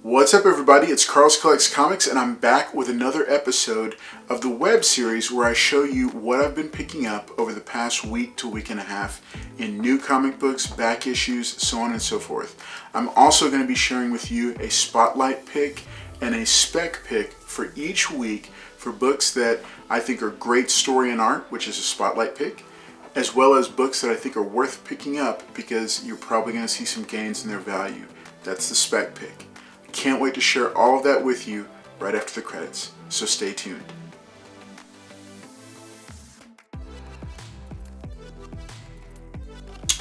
What's up, everybody? It's Carl's Collects Comics, and I'm back with another episode of the web series where I show you what I've been picking up over the past week to week and a half in new comic books, back issues, so on and so forth. I'm also going to be sharing with you a spotlight pick and a spec pick for each week for books that I think are great story and art, which is a spotlight pick, as well as books that I think are worth picking up because you're probably going to see some gains in their value. That's the spec pick. Can't wait to share all of that with you right after the credits, so stay tuned.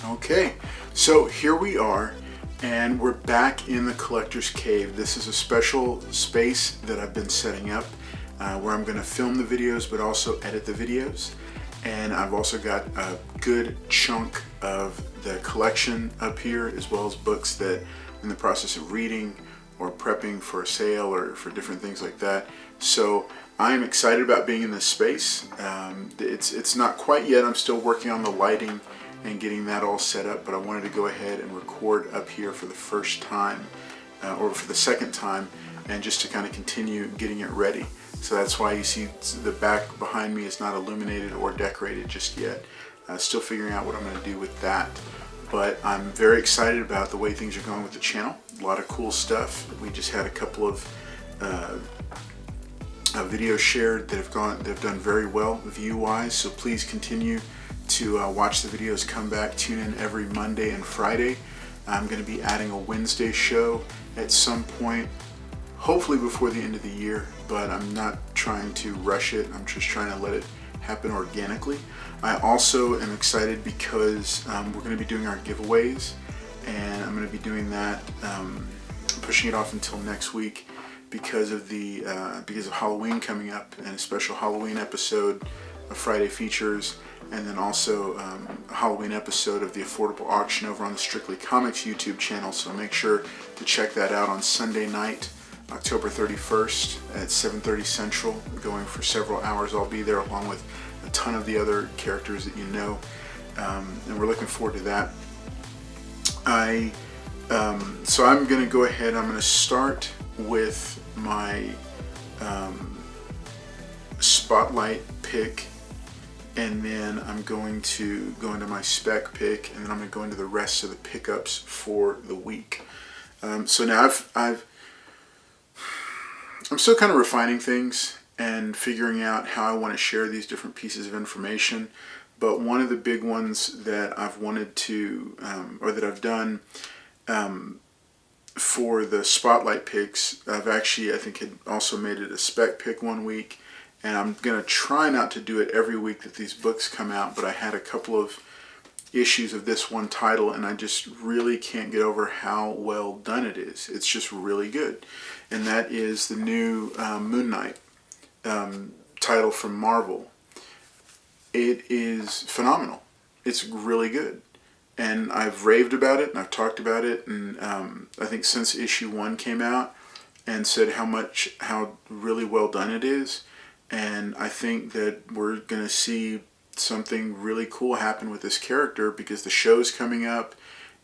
Okay, so here we are, and we're back in the Collector's Cave. This is a special space that I've been setting up where I'm going to film the videos but also edit the videos. And I've also got a good chunk of the collection up here, as well as books that I'm in the process of reading or prepping for a sale or for different things like that. So I'm excited about being in this space. It's not quite yet. I'm still working on the lighting and getting that all set up, but I wanted to go ahead and record up here for the first time or for the second time, and just to kind of continue getting it ready. So that's why you see the back behind me is not illuminated or decorated just yet. Still figuring out what I'm going to do with that. But I'm very excited about the way things are going with the channel. A lot of cool stuff. We just had a couple of videos shared that have done very well view-wise. So please continue to watch the videos, come back, tune in every Monday and Friday. I'm going to be adding a Wednesday show at some point, hopefully before the end of the year, but I'm not trying to rush it. I'm just trying to let it happen organically. I also am excited because we're going to be doing our giveaways, and I'm going to be doing that, pushing it off until next week because of Halloween coming up, and a special Halloween episode of Friday Features, and then also a Halloween episode of the Affordable Auction over on the Strictly Comics YouTube channel. So make sure to check that out on Sunday night, October 31st at 7:30 Central, going for several hours. I'll be there along with a ton of the other characters that you know, and we're looking forward to that. So I'm going to go ahead. I'm going to start with my spotlight pick, and then I'm going to go into my spec pick, and then I'm going to go into the rest of the pickups for the week. So now I'm still kind of refining things and figuring out how I want to share these different pieces of information. But one of the big ones that I've wanted to, or that I've done for the spotlight picks, I think had also made it a spec pick one week. And I'm going to try not to do it every week that these books come out, but I had a couple of issues of this one title, and I just really can't get over how well done it is. It's just really good. And that is the new Moon Knight title from Marvel. It is phenomenal. It's really good. And I've raved about it, and I've talked about it, and I think since issue 1 came out, and said how really well done it is. And I think that we're going to see something really cool happen with this character because the show's coming up,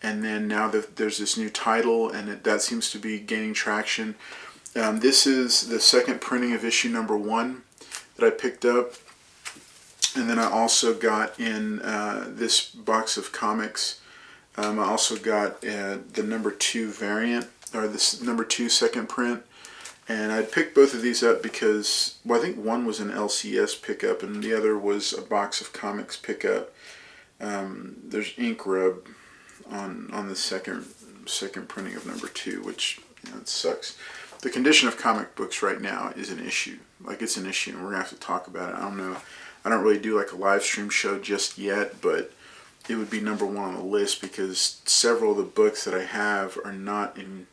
and then now there's this new title, and that seems to be gaining traction. This is the second printing of issue number 1 that I picked up, and then I also got in this box of comics. I also got the number 2 variant, or this number 2 second print. And I picked both of these up because, well, I think one was an LCS pickup and the other was a box of comics pickup. There's ink rub on the second printing of number 2, which, you know, it sucks. The condition of comic books right now is an issue. Like, it's an issue, and we're going to have to talk about it. I don't know. I don't really do like a live stream show just yet, but it would be number 1 on the list because several of the books that I have are not in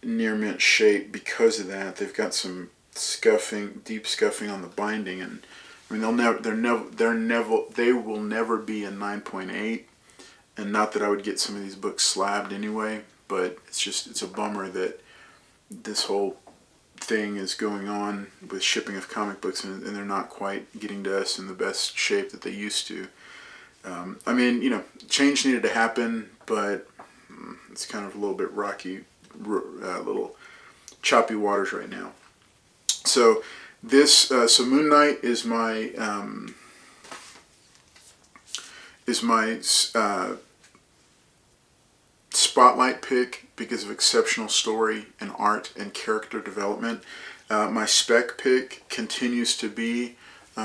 near mint shape because of that. They've got some scuffing, deep scuffing on the binding, and I mean they will never be a 9.8. And not that I would get some of these books slabbed anyway, but it's a bummer that this whole thing is going on with shipping of comic books, and they're not quite getting to us in the best shape that they used to. I mean, you know, change needed to happen, but it's kind of a little bit rocky little choppy waters right now. So so Moon Knight is my spotlight pick because of exceptional story and art and character development. My spec pick continues to be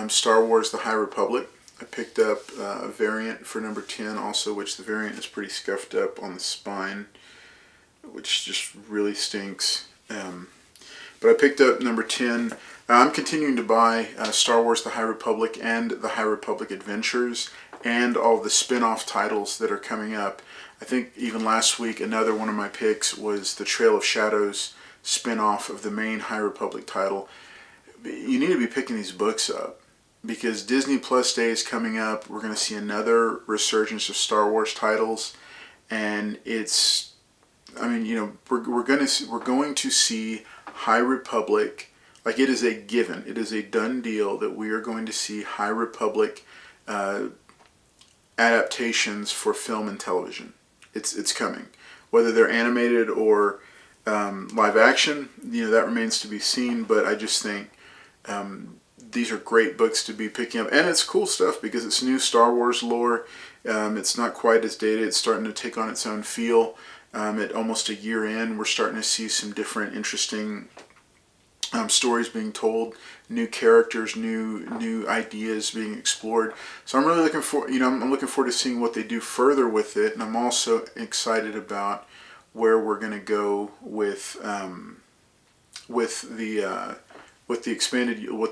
Star Wars: The High Republic. I picked up a variant for number 10 also, which the variant is pretty scuffed up on the spine, which just really stinks. But I picked up number 10. I'm continuing to buy Star Wars: The High Republic and The High Republic Adventures and all the spin-off titles that are coming up. I think even last week another one of my picks was the Trail of Shadows spin-off of the main High Republic title. You need to be picking these books up because Disney Plus Day is coming up. We're going to see another resurgence of Star Wars titles, and it's, I mean, you know, we're going to see High Republic. Like, it is a given. It is a done deal that we are going to see High Republic adaptations for film and television. It's coming. Whether they're animated or live action, you know, that remains to be seen. But I just think these are great books to be picking up, and it's cool stuff because it's new Star Wars lore. It's not quite as dated. It's starting to take on its own feel. At almost a year in, we're starting to see some different, interesting stories being told, new characters, new ideas being explored. So I'm really looking for, I'm looking forward to seeing what they do further with it, and I'm also excited about where we're going to go with the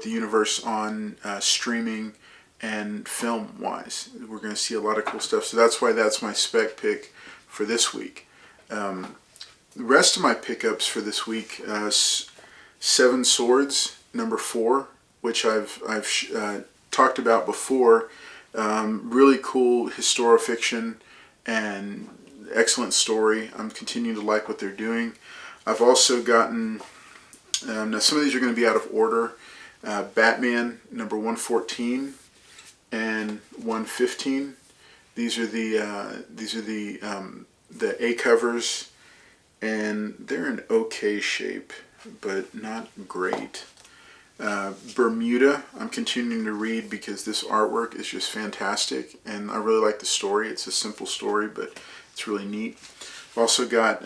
universe on streaming and film wise. We're going to see a lot of cool stuff. So that's why that's my spec pick for this week. The rest of my pickups for this week. Seven Swords, number 4, which I've talked about before. Really cool historical-fiction and excellent story. I'm continuing to like what they're doing. I've also gotten, now some of these are going to be out of order, Batman, number 114 and 115. These are the A covers, and they're in okay shape, but not great. Bermuda, I'm continuing to read because this artwork is just fantastic, and I really like the story. It's a simple story, but it's really neat. I've also got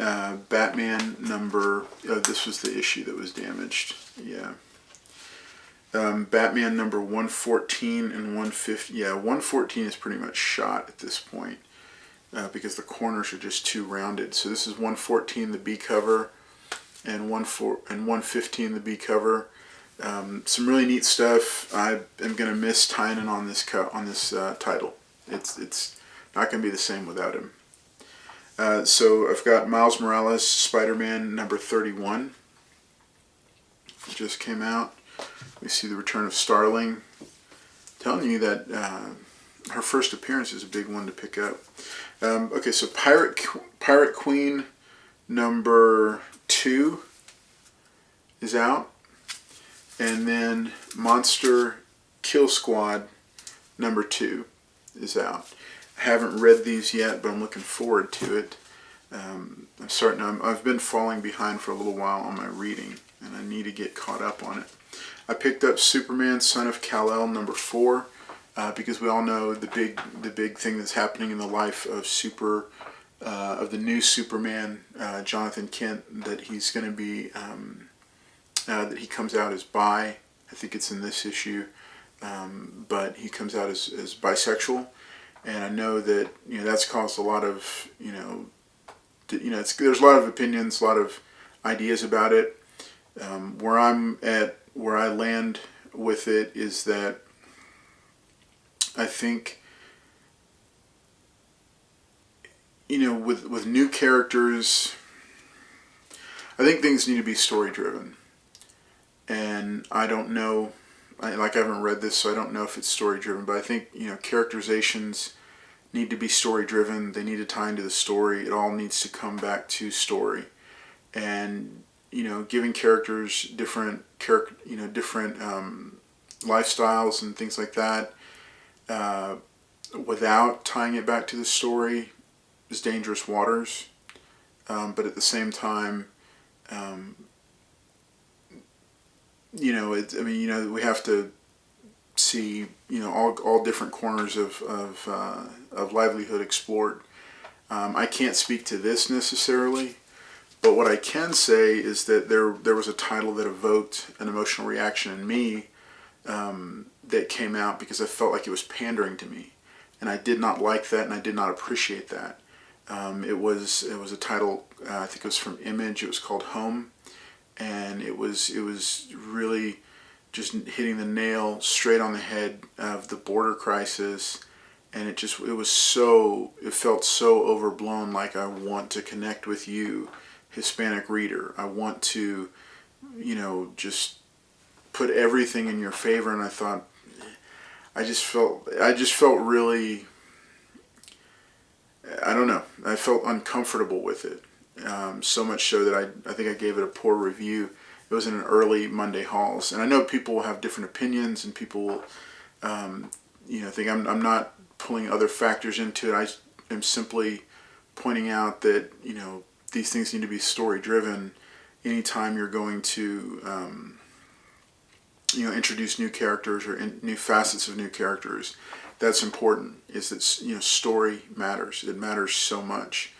Batman number, this was the issue that was damaged, yeah. Batman number 114 and 150, yeah, 114 is pretty much shot at this point because the corners are just too rounded. So this is 114, the B cover, and 115, the B cover. Some really neat stuff. I am going to miss Tynan on this title. It's not going to be the same without him. So I've got Miles Morales, Spider-Man number 31. It just came out. We see the return of Starling. I'm telling you that her first appearance is a big one to pick up. Okay, so Pirate Queen number 2 is out. And then Monster Kill Squad number 2 is out. I haven't read these yet, but I'm looking forward to it. I've been falling behind for a little while on my reading, and I need to get caught up on it. I picked up Superman, Son of Kal-El number 4 because we all know the big thing that's happening in the life of the new Superman, Jonathan Kent, that he's going to be that he comes out as bi. I think it's in this issue, but he comes out as bisexual, and I know that that's caused a lot of there's a lot of opinions, a lot of ideas about it. Where I land with it is that I think with new characters, I think things need to be story driven. And I don't know, I haven't read this, so I don't know if it's story driven, but I think, characterizations need to be story driven. They need to tie into the story. It all needs to come back to story. And, giving characters different lifestyles and things like that, without tying it back to the story is dangerous waters. but at the same time, um, we have to see, all different corners of livelihood explored. I can't speak to this necessarily, but what I can say is that there was a title that evoked an emotional reaction in me, that came out because I felt like it was pandering to me, and I did not like that, and I did not appreciate that. It was a title, I think it was from Image. It was called Home, and it was really just hitting the nail straight on the head of the border crisis, and it felt so overblown. Like, I want to connect with you, Hispanic reader. I want to, just put everything in your favor. And I thought, I just felt really, I don't know, I felt uncomfortable with it. So much so that I think I gave it a poor review. It was in an early Monday hauls, and I know people will have different opinions, and people will, think I'm not pulling other factors into it. I am simply pointing out that these things need to be story driven. Anytime you're going to introduce new characters or new facets of new characters, that's important. Is that story matters. It matters so much.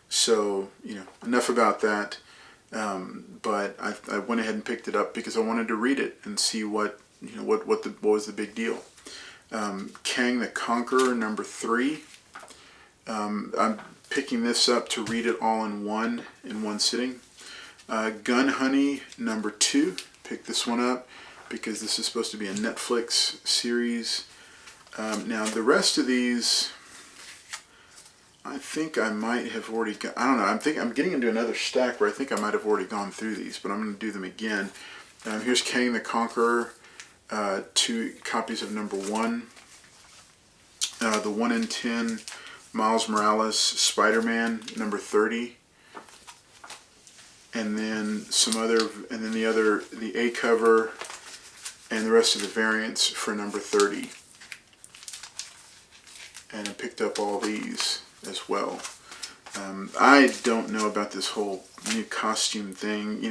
So enough about that. But I went ahead and picked it up because I wanted to read it and see what was the big deal. Kang the Conqueror #3. I'm picking this up to read it all in one sitting. Gun Honey #2. Picked this one up because this is supposed to be a Netflix series. Now the rest of these, I think I might have already got, I don't know, I'm getting into another stack where I think I might have already gone through these, but I'm going to do them again. Here's Kang the Conqueror, 2 copies of #1. The 1 in 10 Miles Morales Spider-Man #30. And then the A cover and the rest of the variants for #30. And I picked up all these as well. I don't know about this whole new costume thing.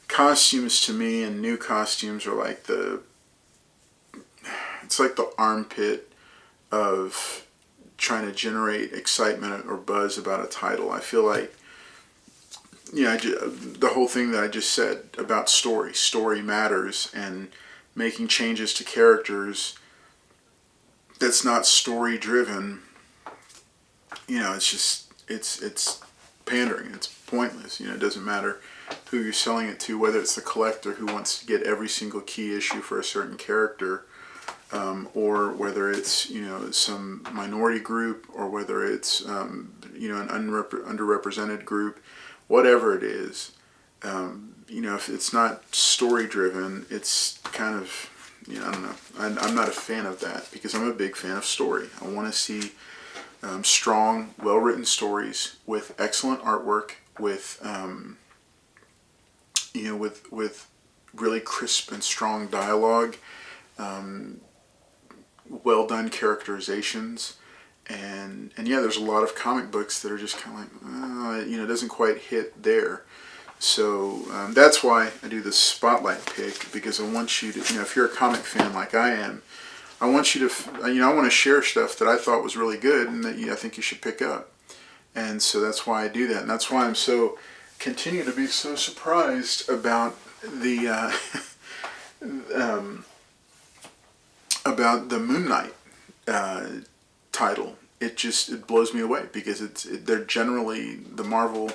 Costumes to me and new costumes are like it's like the armpit of trying to generate excitement or buzz about a title. I feel like, the whole thing that I just said about story matters, and making changes to characters that's not story driven, it's pandering. It's pointless. It doesn't matter who you're selling it to, whether it's the collector who wants to get every single key issue for a certain character, or whether it's some minority group, or whether it's an underrepresented group, whatever it is. If it's not story driven, it's kind of, I don't know. I'm not a fan of that because I'm a big fan of story. I want to see strong, well-written stories with excellent artwork, with with really crisp and strong dialogue, well done characterizations, and there's a lot of comic books that are just kind of like it doesn't quite hit there. So that's why I do the spotlight pick, because I want you to, if you're a comic fan like I am, I want you to, I want to share stuff that I thought was really good and that I think you should pick up. And so that's why I do that. And that's why I'm continue to be so surprised about the, about the Moon Knight title. It blows me away because they're generally, the Marvel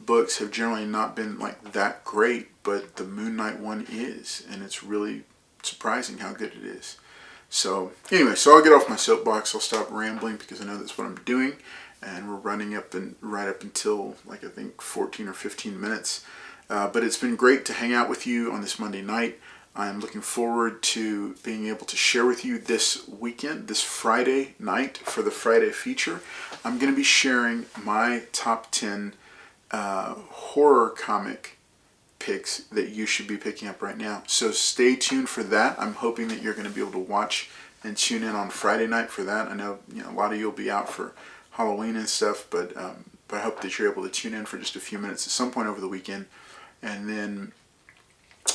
books have generally not been like that great, but the Moon Knight one is, and it's really surprising how good it is. So anyway, I'll get off my soapbox. I'll stop rambling because I know that's what I'm doing, and we're running right up until like I think 14 or 15 minutes. But it's been great to hang out with you on this Monday night. I'm looking forward to being able to share with you this weekend, this Friday night, for the Friday feature. I'm going to be sharing my top 10 horror comic picks that you should be picking up right now. So stay tuned for that. I'm hoping that you're going to be able to watch and tune in on Friday night for that. I know a lot of you will be out for Halloween and stuff, but but I hope that you're able to tune in for just a few minutes at some point over the weekend. And then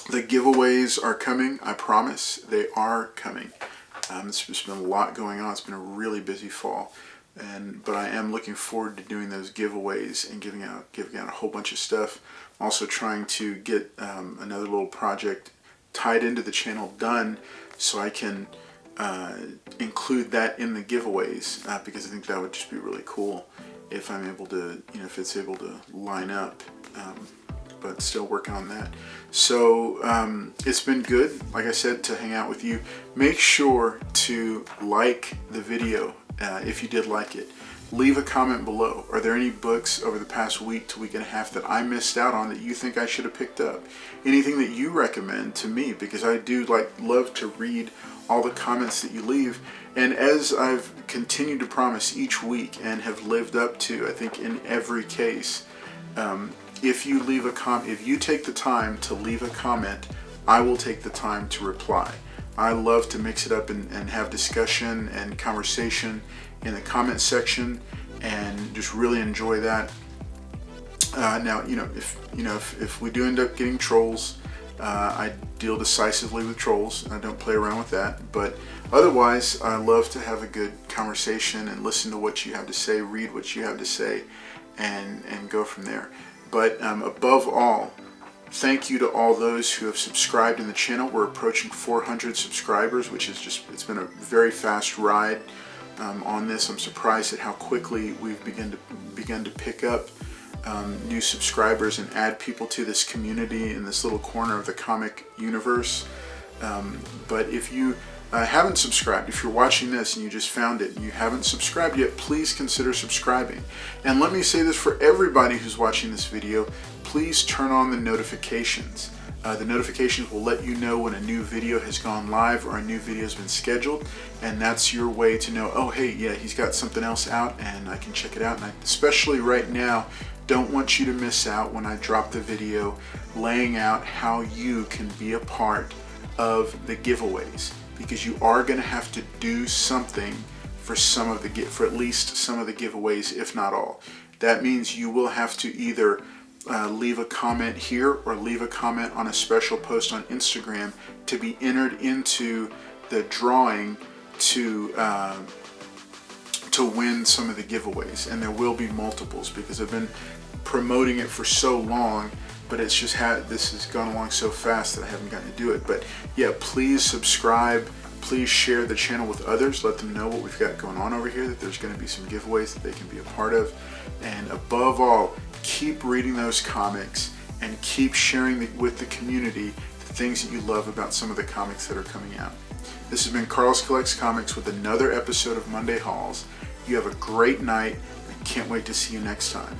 the giveaways are coming. I promise they are coming. There's just been a lot going on. It's been a really busy fall, but I am looking forward to doing those giveaways and giving out a whole bunch of stuff. I'm also trying to get another little project tied into the channel done, so I can include that in the giveaways, because I think that would just be really cool if I'm able to, if it's able to line up. But still working on that. So it's been good, like I said, to hang out with you. Make sure to like the video if you did like it. Leave a comment below. Are there any books over the past week to week and a half that I missed out on that you think I should have picked up? Anything that you recommend to me, because I do love to read all the comments that you leave. And as I've continued to promise each week and have lived up to, I think in every case, if you leave a if you take the time to leave a comment, I will take the time to reply. I love to mix it up and have discussion and conversation in the comment section, and just really enjoy that. Now, if we do end up getting trolls, I deal decisively with trolls. I don't play around with that. But otherwise, I love to have a good conversation and listen to what you have to say, read what you have to say, and go from there. But above all, thank you to all those who have subscribed in the channel. We're approaching 400 subscribers, which is it's been a very fast ride on this. I'm surprised at how quickly we've begun to pick up new subscribers and add people to this community in this little corner of the comic universe. But if you haven't subscribed, if you're watching this and you just found it and you haven't subscribed yet, please consider subscribing. And let me say this for everybody who's watching this video, please turn on the notifications. The notifications will let you know when a new video has gone live or a new video has been scheduled, and that's your way to know, oh hey, yeah, he's got something else out and I can check it out. And especially right now, don't want you to miss out when I drop the video laying out how you can be a part of the giveaways, because you are going to have to do something for for at least some of the giveaways, if not all. That means you will have to either leave a comment here or leave a comment on a special post on Instagram to be entered into the drawing to win some of the giveaways. And there will be multiples, because I've been promoting it for so long, but it's just this has gone along so fast that I haven't gotten to do it. But yeah, please subscribe. Please share the channel with others. Let them know what we've got going on over here, that there's going to be some giveaways that they can be a part of. And above all, keep reading those comics and keep sharing with the community the things that you love about some of the comics that are coming out. This has been Carl's Collects Comics with another episode of Monday Hauls. You have a great night. I can't wait to see you next time.